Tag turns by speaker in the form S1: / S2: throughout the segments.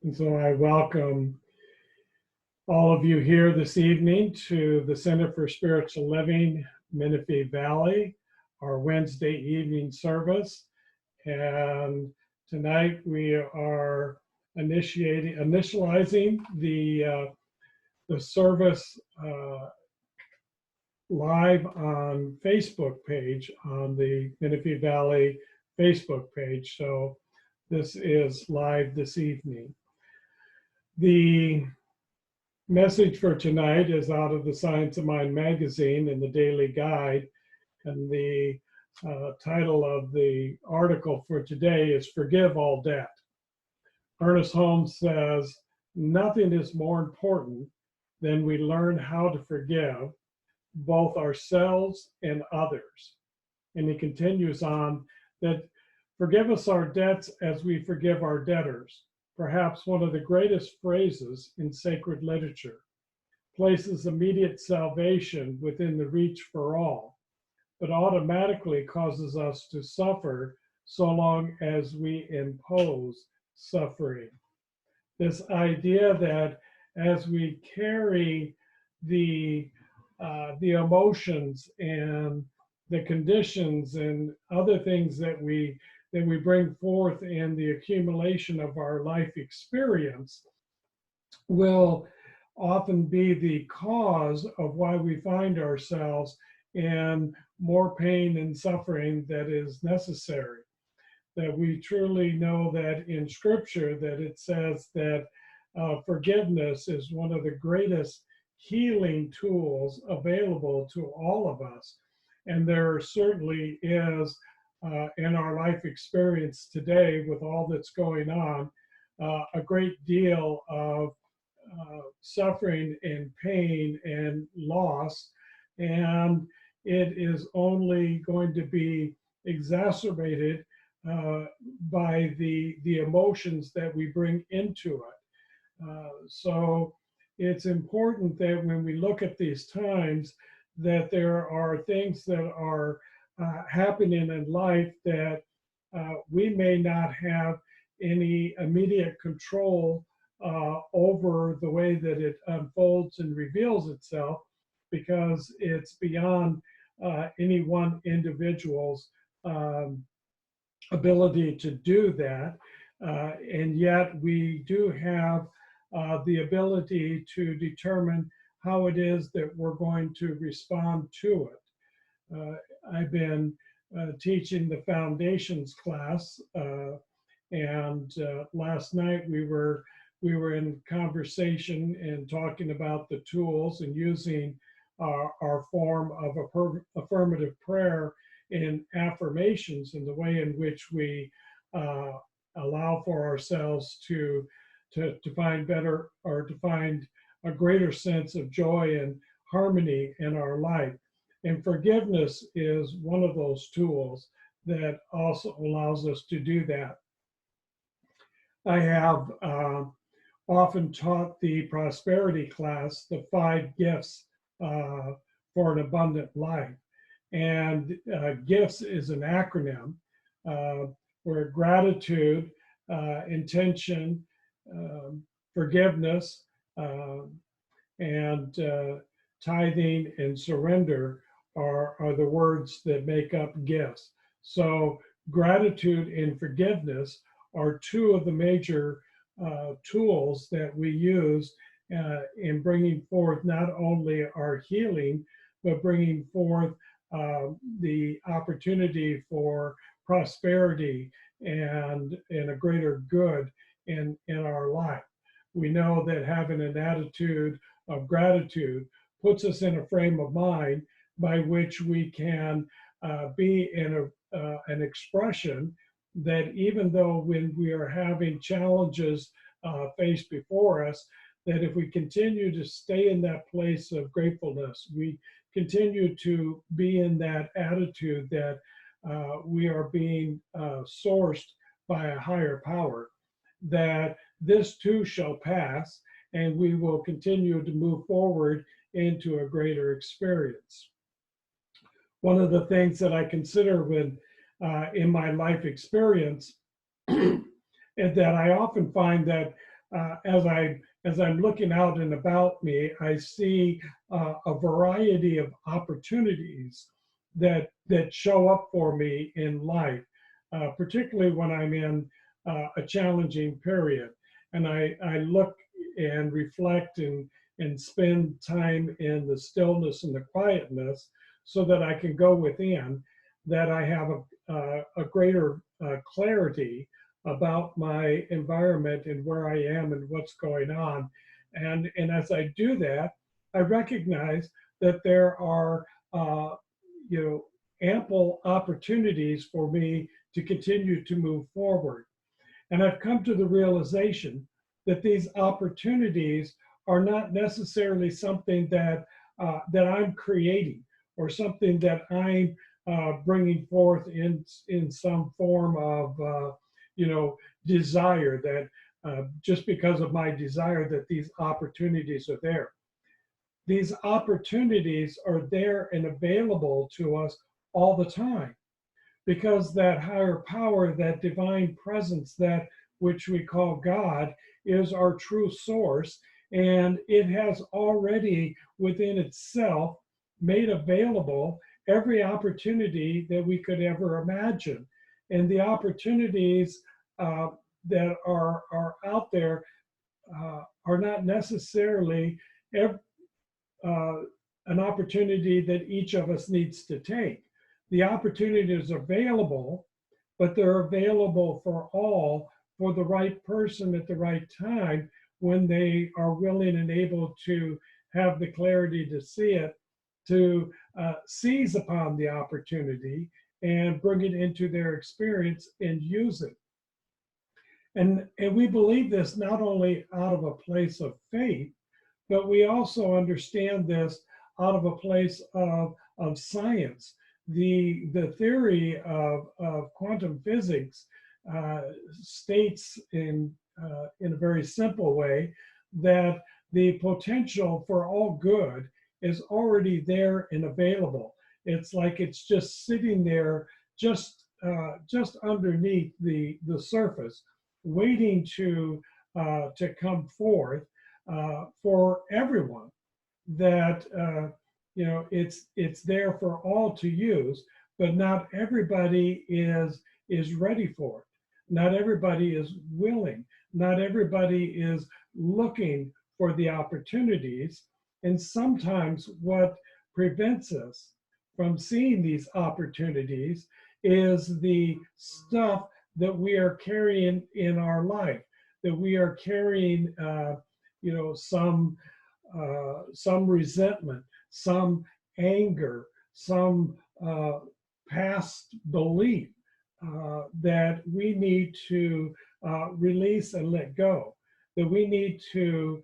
S1: And so I welcome all of you here this evening to the Center for Spiritual Living Menifee Valley, our Wednesday evening service. And tonight we are initializing the service live on Facebook page, on the Menifee Valley Facebook page. So this is live this evening. The message for tonight is out of the Science of Mind magazine and the Daily Guide. And the title of the article for today is Forgive All Debt. Ernest Holmes says, nothing is more important than we learn how to forgive both ourselves and others. And he continues on that forgive us our debts as we forgive our debtors. Perhaps one of the greatest phrases in sacred literature, places immediate salvation within the reach for all, but automatically causes us to suffer so long as we impose suffering. This idea that as we carry the emotions and the conditions and other things that we bring forth in the accumulation of our life experience will often be the cause of why we find ourselves in more pain and suffering that is necessary. That we truly know that in Scripture that it says that forgiveness is one of the greatest healing tools available to all of us. And there certainly is in our life experience today with all that's going on, a great deal of suffering and pain and loss. And it is only going to be exacerbated by the emotions that we bring into it. So it's important that when we look at these times, that there are things that are happening in life that we may not have any immediate control over the way that it unfolds and reveals itself, because it's beyond any one individual's ability to do that. And yet we do have the ability to determine how it is that we're going to respond to it. I've been teaching the foundations class, and last night we were in conversation and talking about the tools and using our form of affirmative prayer in affirmations, and the way in which we allow for ourselves to find better, or to find a greater sense of joy and harmony in our life. And forgiveness is one of those tools that also allows us to do that. I have often taught the prosperity class the 5 gifts for an abundant life. And GIFTS is an acronym where gratitude, intention, forgiveness, and tithing and surrender are the words that make up gifts. So gratitude and forgiveness are 2 of the major tools that we use in bringing forth not only our healing, but bringing forth the opportunity for prosperity and a greater good in our life. We know that having an attitude of gratitude puts us in a frame of mind by which we can be in an expression that, even though when we are having challenges faced before us, that if we continue to stay in that place of gratefulness, we continue to be in that attitude that we are being sourced by a higher power, that this too shall pass, and we will continue to move forward into a greater experience. One of the things that I consider when in my life experience, and that I often find that as I'm looking out and about me, I see a variety of opportunities that show up for me in life, particularly when I'm in a challenging period. And I look and reflect and spend time in the stillness and the quietness so that I can go within, that I have a greater clarity about my environment and where I am and what's going on. And as I do that, I recognize that there are you know, ample opportunities for me to continue to move forward. And I've come to the realization that these opportunities are not necessarily something that I'm creating or something that I'm bringing forth in some form of desire, that just because of my desire that these opportunities are there. These opportunities are there and available to us all the time, because that higher power, that divine presence, that which we call God, is our true source. And it has already within itself made available every opportunity that we could ever imagine. And the opportunities that are out there are not necessarily an opportunity that each of us needs to take. The opportunity is available, but they're available for all, for the right person at the right time, when they are willing and able to have the clarity to see it, to seize upon the opportunity and bring it into their experience and use it. And we believe this not only out of a place of faith, but we also understand this out of a place of science. The theory of quantum physics states in a very simple way that the potential for all good is already there and available. It's like it's just sitting there, just underneath the surface, waiting to come forth for everyone. That it's there for all to use, but not everybody is ready for it. Not everybody is willing. Not everybody is looking for the opportunities. And sometimes what prevents us from seeing these opportunities is the stuff that we are carrying in our life, that we are carrying, some resentment, some anger, some past belief that we need to release and let go, that we need to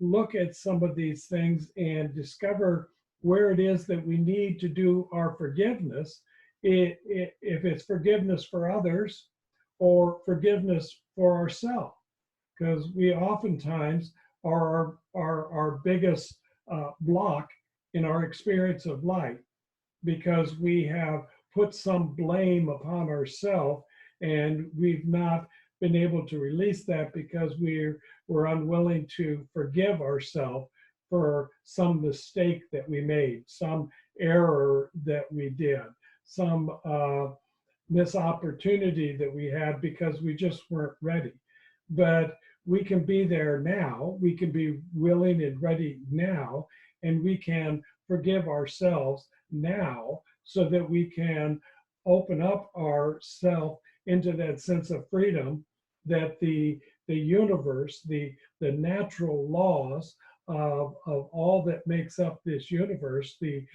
S1: look at some of these things and discover where it is that we need to do our forgiveness, if it's forgiveness for others or forgiveness for ourselves. Because we oftentimes are our biggest block in our experience of life, because we have put some blame upon ourselves and we've not been able to release that because we're unwilling to forgive ourselves for some mistake that we made, some error that we did, some missed opportunity that we had because we just weren't ready. But we can be there now, we can be willing and ready now, and we can forgive ourselves now so that we can open up ourselves into that sense of freedom, that the universe, the natural laws of all that makes up this universe, the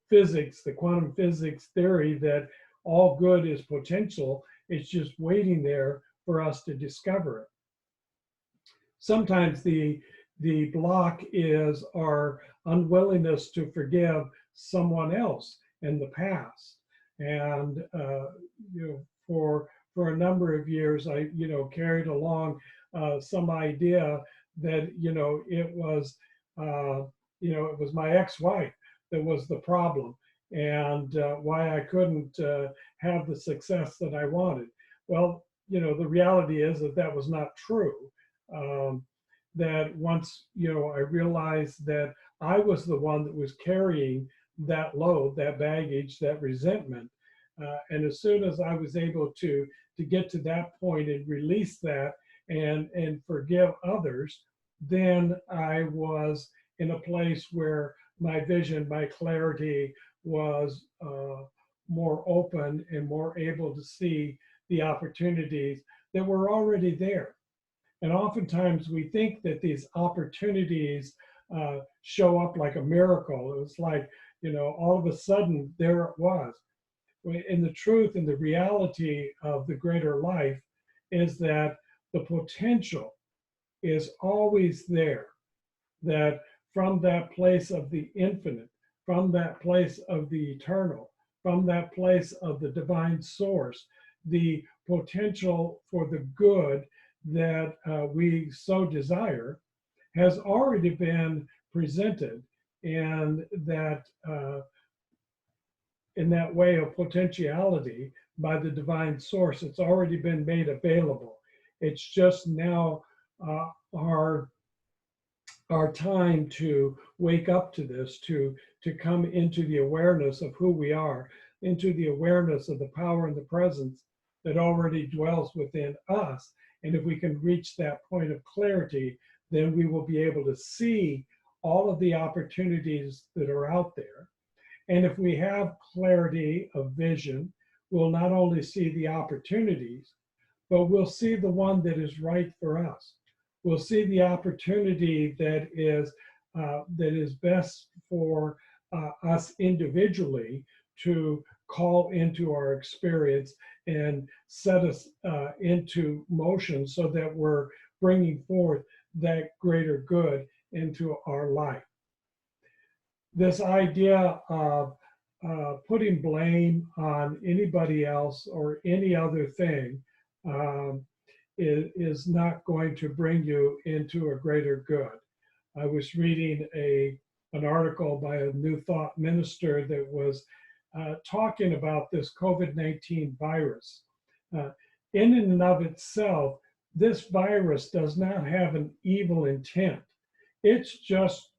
S1: physics, the quantum physics theory that all good is potential, it's just waiting there for us to discover it. Sometimes the block is our unwillingness to forgive someone else in the past. And for a number of years, I carried along some idea that it was my ex-wife that was the problem, and why I couldn't have the success that I wanted. Well, the reality is that that was not true. Um, that once, I realized that I was the one that was carrying that load, that baggage, that resentment. And as soon as I was able to get to that point and release that and forgive others, then I was in a place where my vision, my clarity was more open and more able to see the opportunities that were already there. And oftentimes we think that these opportunities show up like a miracle. It was like, all of a sudden there it was. In the truth and the reality of the greater life is that the potential is always there. That from that place of the infinite, from that place of the eternal, from that place of the divine source, the potential for the good that we so desire has already been presented, and that in that way of potentiality by the divine source, it's already been made available. It's just now our time to wake up to this, to come into the awareness of who we are, into the awareness of the power and the presence that already dwells within us. And if we can reach that point of clarity, then we will be able to see all of the opportunities that are out there. And if we have clarity of vision, we'll not only see the opportunities, but we'll see the one that is right for us. We'll see the opportunity that is best for us individually to call into our experience and set us into motion, so that we're bringing forth that greater good into our life. This idea of putting blame on anybody else or any other thing is not going to bring you into a greater good. I was reading an article by a New Thought minister that was talking about this COVID-19 virus. In and of itself, this virus does not have an evil intent. It's just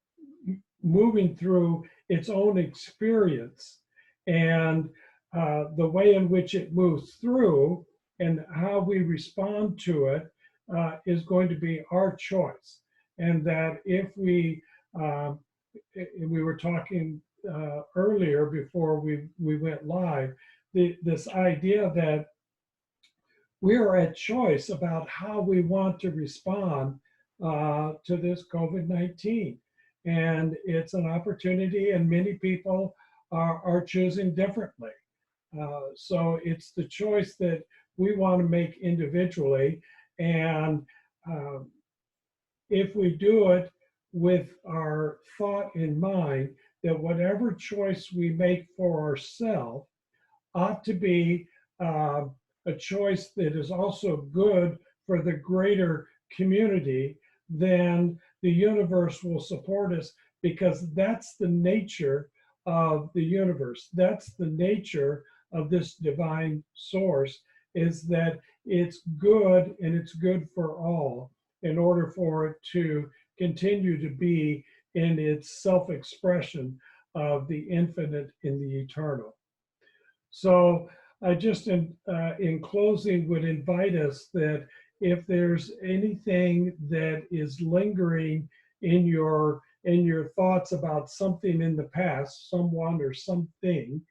S1: moving through its own experience, and the way in which it moves through and how we respond to it is going to be our choice. And that if we were talking earlier before we went live, this idea that we are at choice about how we want to respond to this COVID-19. And it's an opportunity, and many people are choosing differently. So it's the choice that we want to make individually. And if we do it with our thought in mind, that whatever choice we make for ourselves ought to be a choice that is also good for the greater community, then the universe will support us, because that's the nature of the universe. That's the nature of this divine source, is that it's good, and it's good for all, in order for it to continue to be in its self-expression of the infinite in the eternal. So I just in closing would invite us that if there's anything that is lingering in your thoughts about something in the past, someone or something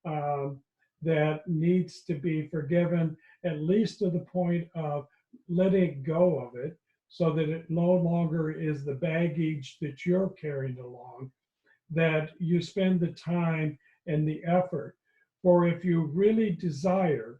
S1: that needs to be forgiven, at least to the point of letting go of it, so that it no longer is the baggage that you're carrying along, that you spend the time and the effort. For if you really desire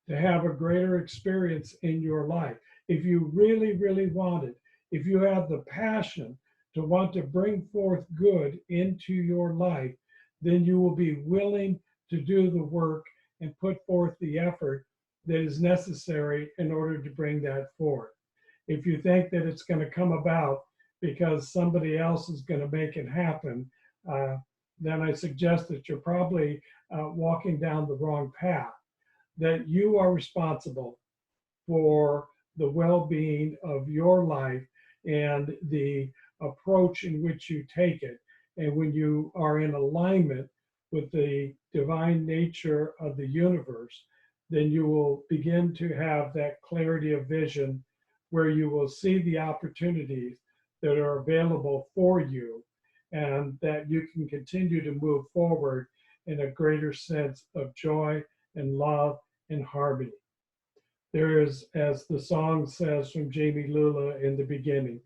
S1: to have a greater experience in your life, if you really, really want it, if you have the passion to want to bring forth good into your life, then you will be willing to do the work and put forth the effort that is necessary in order to bring that forth. If you think that it's going to come about because somebody else is going to make it happen, then I suggest that you're probably walking down the wrong path, that you are responsible for the well-being of your life and the approach in which you take it. And when you are in alignment with the divine nature of the universe, then you will begin to have that clarity of vision where you will see the opportunities that are available for you, and that you can continue to move forward in a greater sense of joy and love and harmony. There is, as the song says from Jamie Lula in the beginning,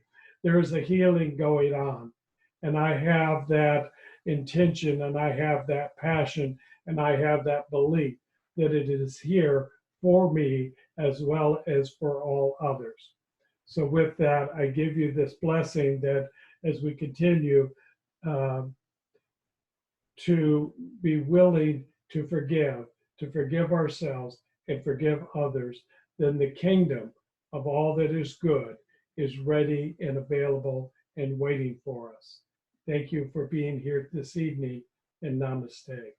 S1: there is a healing going on. And I have that intention, and I have that passion, and I have that belief that it is here for me as well as for all others. So with that, I give you this blessing that as we continue to be willing to forgive ourselves and forgive others, then the kingdom of all that is good is ready and available and waiting for us. Thank you for being here this evening, and namaste.